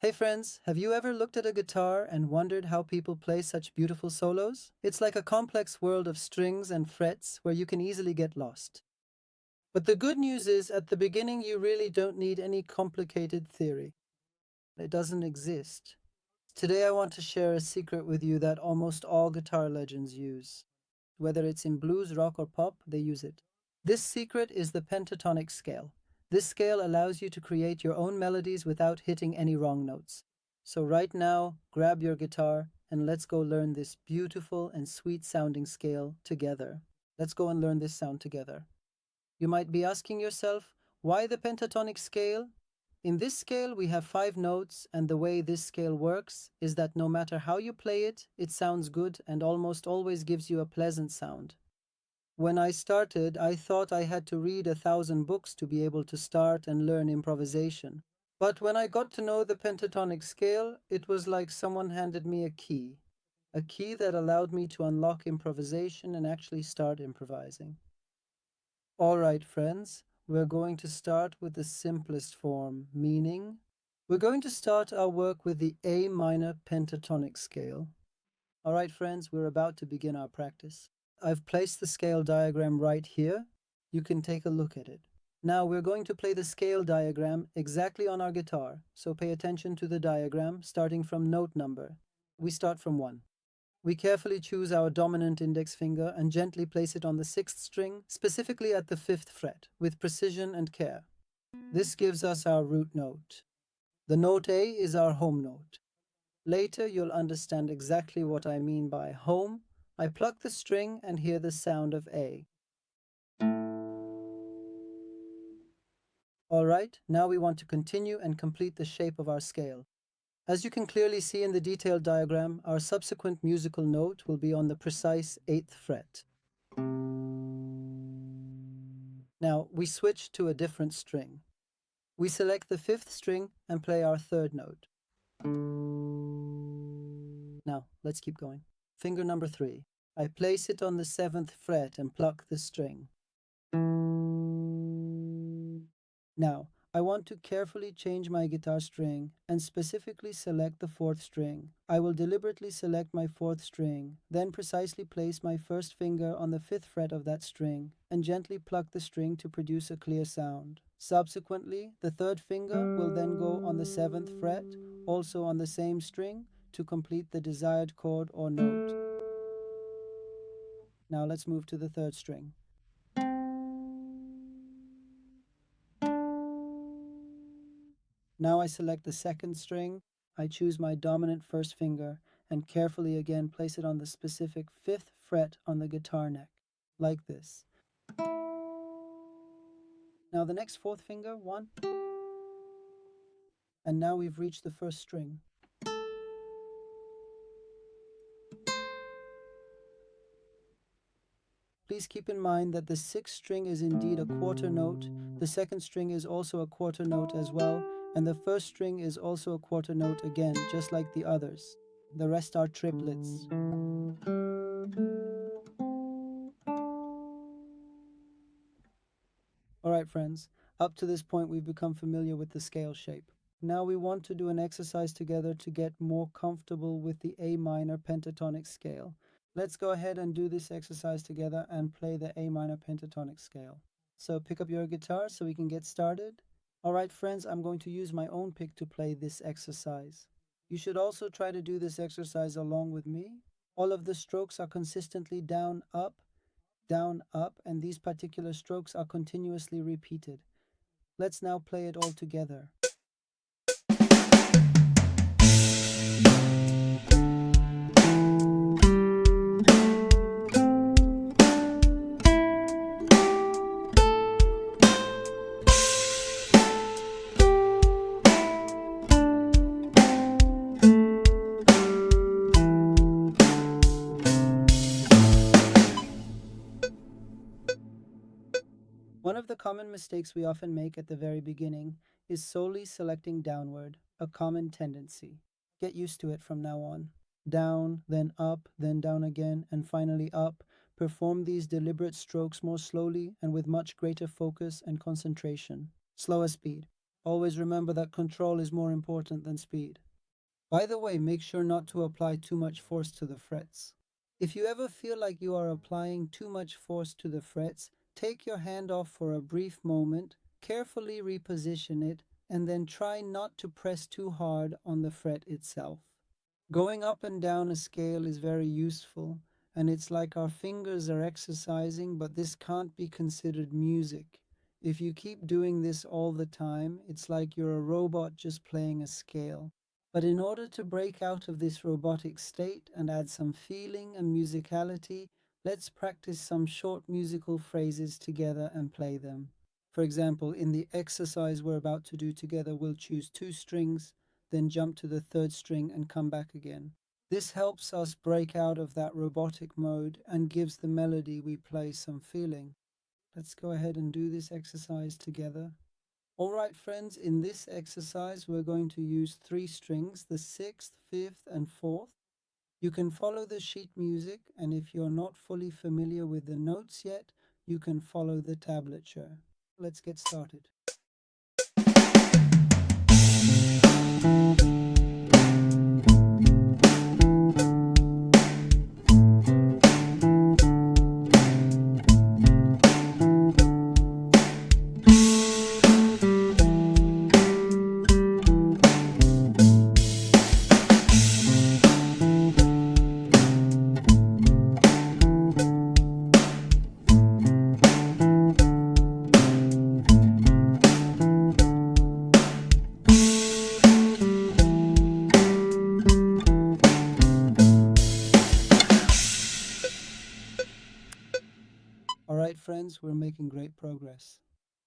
Hey friends, have you ever looked at a guitar and wondered how people play such beautiful solos? It's like a complex world of strings and frets where you can easily get lost. But the good news is, at the beginning, you really don't need any complicated theory. It doesn't exist. Today, I want to share a secret with you that almost all guitar legends use. Whether it's in blues, rock, or pop, they use it. This secret is the pentatonic scale. This scale allows you to create your own melodies without hitting any wrong notes. So, right now, grab your guitar and let's go learn this beautiful and sweet sounding scale together. Let's go and learn this sound together. You might be asking yourself, why the pentatonic scale? In this scale, we have 5 notes, and the way this scale works is that no matter how you play it, it sounds good and almost always gives you a pleasant sound. When I started, I thought I had to read 1,000 books to be able to start and learn improvisation. But when I got to know the pentatonic scale, it was like someone handed me a key that allowed me to unlock improvisation and actually start improvising. All right, friends, we're going to start with the simplest form, meaning we're going to start our work with the A minor pentatonic scale. All right, friends, we're about to begin our practice. I've placed the scale diagram right here. You can take a look at it. Now we're going to play the scale diagram exactly on our guitar, so pay attention to the diagram starting from note number. We start from 1. We carefully choose our dominant index finger and gently place it on the 6th string, specifically at the 5th fret, with precision and care. This gives us our root note. The note A is our home note. Later you'll understand exactly what I mean by home. I pluck the string and hear the sound of A. Alright, now we want to continue and complete the shape of our scale. As you can clearly see in the detailed diagram, our subsequent musical note will be on the precise 8th fret. Now, we switch to a different string. We select the 5th string and play our 3rd note. Now, let's keep going. Finger number 3. I place it on the 7th fret and pluck the string. Now, I want to carefully change my guitar string and specifically select the 4th string. I will deliberately select my 4th string, then precisely place my first finger on the 5th fret of that string and gently pluck the string to produce a clear sound. Subsequently, the 3rd finger will then go on the 7th fret, also on the same string, to complete the desired chord or note. Now let's move to the 3rd string. Now I select the 2nd string, I choose my dominant 1st finger, and carefully again place it on the specific 5th fret on the guitar neck, like this. Now the next 4th finger, 1, and now we've reached the 1st string. Please keep in mind that the 6th string is indeed a quarter note, the 2nd string is also a quarter note as well, and the 1st string is also a quarter note again, just like the others. The rest are triplets. Alright friends, up to this point we've become familiar with the scale shape. Now we want to do an exercise together to get more comfortable with the A minor pentatonic scale. Let's go ahead and do this exercise together and play the A minor pentatonic scale. So pick up your guitar so we can get started. Alright friends, I'm going to use my own pick to play this exercise. You should also try to do this exercise along with me. All of the strokes are consistently down, up, and these particular strokes are continuously repeated. Let's now play it all together. One of the common mistakes we often make at the very beginning is solely selecting downward, a common tendency. Get used to it from now on. Down, then down again, and finally up. Perform these deliberate strokes more slowly and with much greater focus and concentration. Slower speed. Always remember that control is more important than speed. By the way, make sure not to apply too much force to the frets. If you ever feel like you are applying too much force to the frets, take your hand off for a brief moment, carefully reposition it, and then try not to press too hard on the fret itself. Going up and down a scale is very useful, and it's like our fingers are exercising, but this can't be considered music. If you keep doing this all the time, it's like you're a robot just playing a scale. But in order to break out of this robotic state and add some feeling and musicality, let's practice some short musical phrases together and play them. For example, in the exercise we're about to do together, we'll choose 2 strings, then jump to the 3rd string and come back again. This helps us break out of that robotic mode and gives the melody we play some feeling. Let's go ahead and do this exercise together. All right, friends, in this exercise, we're going to use 3 strings, the 6th, 5th, and 4th. You can follow the sheet music, and if you're not fully familiar with the notes yet, you can follow the tablature. Let's get started. All right, friends, we're making great progress.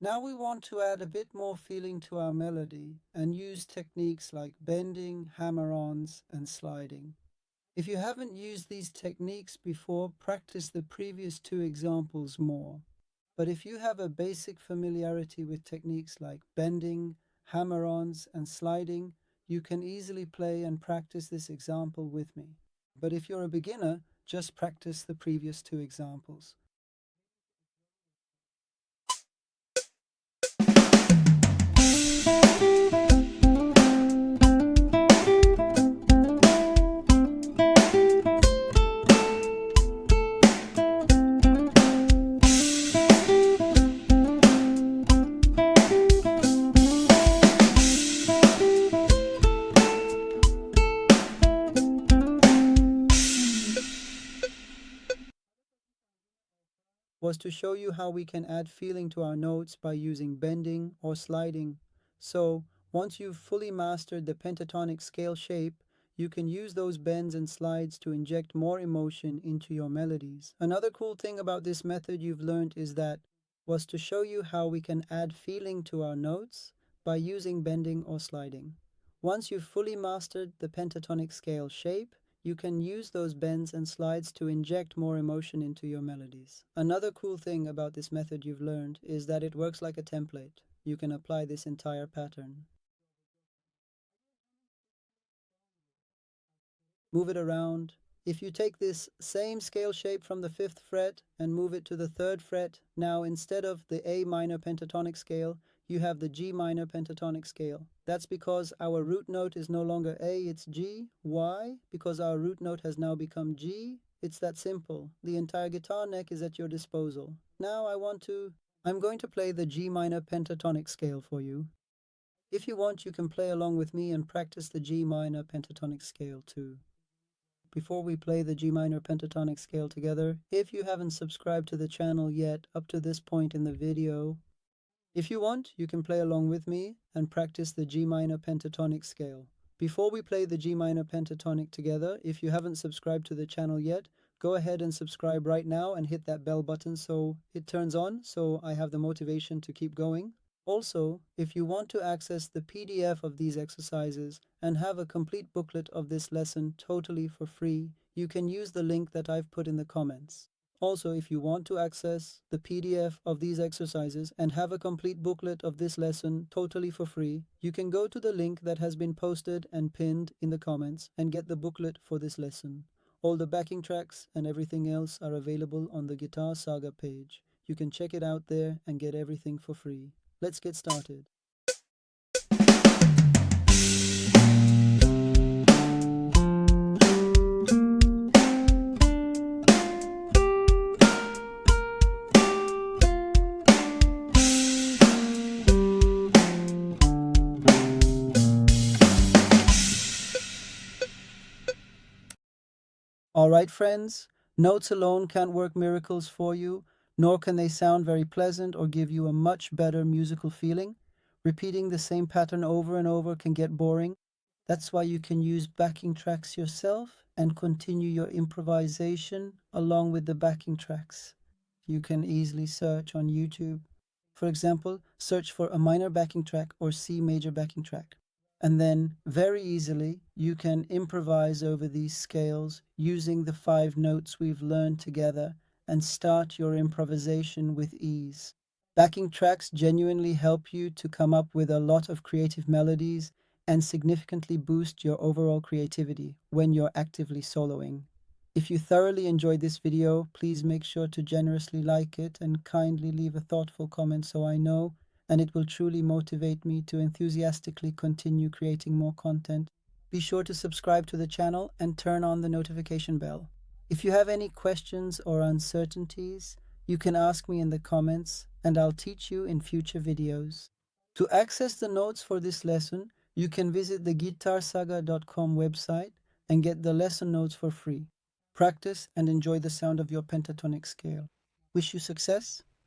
Now we want to add a bit more feeling to our melody and use techniques like bending, hammer-ons, and sliding. If you haven't used these techniques before, practice the previous 2 examples more. But if you have a basic familiarity with techniques like bending, hammer-ons, and sliding, you can easily play and practice this example with me. But if you're a beginner, just practice the previous 2 examples. Was to show you how we can add feeling to our notes by using bending or sliding. So, once you've fully mastered the pentatonic scale shape, you can use those bends and slides to inject more emotion into your melodies. Another cool thing about this method you've learned is that was to show you how we can add feeling to our notes by using bending or sliding. Once you've fully mastered the pentatonic scale shape, you can use those bends and slides to inject more emotion into your melodies. Another cool thing about this method you've learned is that it works like a template. You can apply this entire pattern. Move it around. If you take this same scale shape from the 5th fret and move it to the 3rd fret, now instead of the A minor pentatonic scale, you have the G minor pentatonic scale. That's because our root note is no longer A, it's G. Why? Because our root note has now become G. It's that simple. The entire guitar neck is at your disposal. Now I'm going to play the G minor pentatonic scale for you. If you want, you can play along with me and practice the G minor pentatonic scale too. Before we play the G minor pentatonic scale together, if you haven't subscribed to the channel yet up to this point in the video, if you want, you can play along with me and practice the G minor pentatonic scale. Before we play the G minor pentatonic together, if you haven't subscribed to the channel yet, go ahead and subscribe right now and hit that bell button so it turns on, so I have the motivation to keep going. Also, if you want to access the PDF of these exercises and have a complete booklet of this lesson totally for free, you can use the link that I've put in the comments. Also, if you want to access the PDF of these exercises and have a complete booklet of this lesson totally for free, you can go to the link that has been posted and pinned in the comments and get the booklet for this lesson. All the backing tracks and everything else are available on the Guitar Saga page. You can check it out there and get everything for free. Let's get started. All right, friends, notes alone can't work miracles for you, nor can they sound very pleasant or give you a much better musical feeling. Repeating the same pattern over and over can get boring. That's why you can use backing tracks yourself and continue your improvisation along with the backing tracks. You can easily search on YouTube. For example, search for a minor backing track or C major backing track. And then, very easily, you can improvise over these scales using the 5 notes we've learned together and start your improvisation with ease. Backing tracks genuinely help you to come up with a lot of creative melodies and significantly boost your overall creativity when you're actively soloing. If you thoroughly enjoyed this video, please make sure to generously like it and kindly leave a thoughtful comment so I know, and it will truly motivate me to enthusiastically continue creating more content. Be sure to subscribe to the channel and turn on the notification bell. If you have any questions or uncertainties, you can ask me in the comments and I'll teach you in future videos. To access the notes for this lesson, you can visit the guitarsaga.com website and get the lesson notes for free. Practice and enjoy the sound of your pentatonic scale. Wish you success.